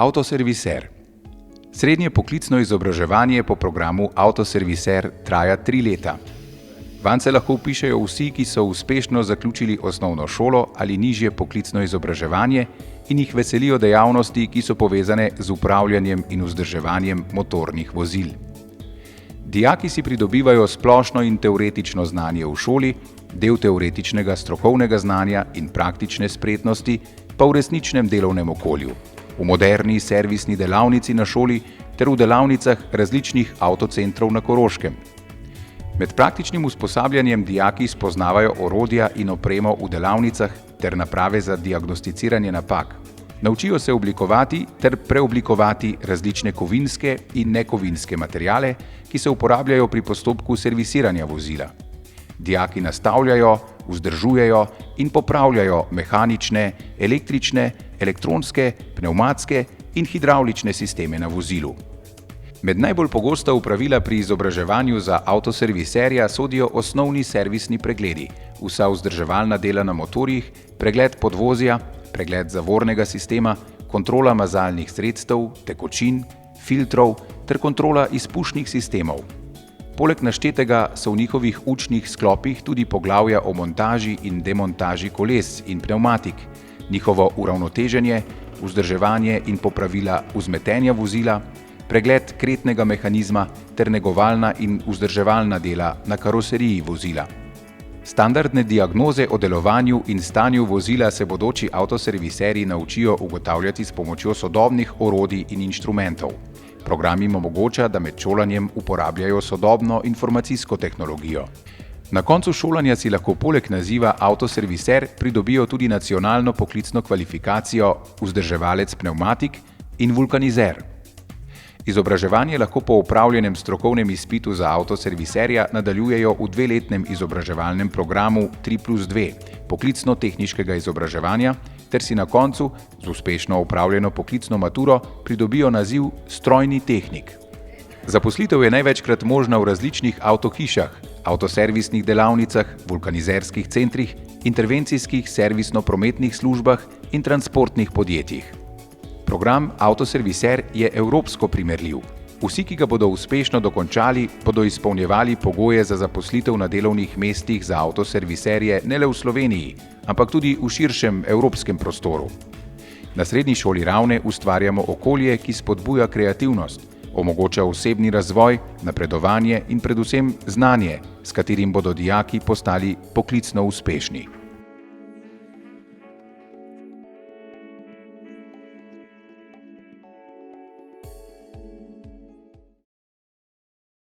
Avtoserviser. Srednje poklicno izobraževanje po programu Avtoserviser traja 3 leta. Vanj se lahko vpišejo vsi, ki so uspešno zaključili osnovno šolo ali nižje poklicno izobraževanje in jih veselijo dejavnosti, ki so povezane z upravljanjem in vzdrževanjem motornih vozil. Dijaki si pridobivajo splošno in teoretično znanje v šoli, del teoretičnega strokovnega znanja in praktične spretnosti pa v resničnem delovnem okolju, v moderni servisni delavnici na šoli ter v delavnicah različnih avtocentrov na Koroškem. Med praktičnim usposabljanjem dijaki spoznavajo orodja in opremo v delavnicah ter naprave za diagnosticiranje napak. Naučijo se oblikovati ter preoblikovati različne kovinske in nekovinske materiale, ki se uporabljajo pri postopku servisiranja vozila. Dijaki nastavljajo, vzdržujejo in popravljajo mehanične, električne, elektronske, pnevmatske in hidravlične sisteme na vozilu. Med najbolj pogosta opravila pri izobraževanju za avtoserviserja sodijo osnovni servisni pregledi, vsa vzdrževalna dela na motorjih, pregled podvozja, pregled zavornega sistema, kontrola mazalnih sredstev, tekočin, filtrov ter kontrola izpušnih sistemov. Poleg naštetega so v njihovih učnih sklopih tudi poglavja o montaži in demontaži koles in pnevmatik, njihovo uravnoteženje, vzdrževanje in popravila vzmetenja vozila, pregled kretnega mehanizma ter negovalna in vzdrževalna dela na karoseriji vozila. Standardne diagnoze o delovanju in stanju vozila se bodoči avtoserviserji naučijo ugotavljati s pomočjo sodobnih orodij in inštrumentov. Program jim omogoča, da med šolanjem uporabljajo sodobno informacijsko tehnologijo. Na koncu šolanja si lahko poleg naziva avtoserviser pridobijo tudi nacionalno poklicno kvalifikacijo vzdrževalec pnevmatik in vulkanizer. Izobraževanje lahko po opravljenem strokovnem izpitu za avtoserviserja nadaljujejo v 2-letnem izobraževalnem programu 3+2 poklicno-tehniškega izobraževanja ter si na koncu z uspešno opravljeno poklicno maturo pridobijo naziv strojni tehnik. Zaposlitev je največkrat možna v različnih avtohišah, avtoservisnih delavnicah, vulkanizerskih centrih, intervencijskih servisno-prometnih službah in transportnih podjetjih. Program Avtoserviser je evropsko primerljiv. Vsi, ki ga bodo uspešno dokončali, bodo izpolnjevali pogoje za zaposlitev na delovnih mestih za avtoserviserje ne le v Sloveniji, ampak tudi v širšem evropskem prostoru. Na Srednji šoli Ravne ustvarjamo okolje, ki spodbuja kreativnost, omogoča osebni razvoj, napredovanje in predvsem znanje, s katerim bodo dijaki postali poklicno uspešni.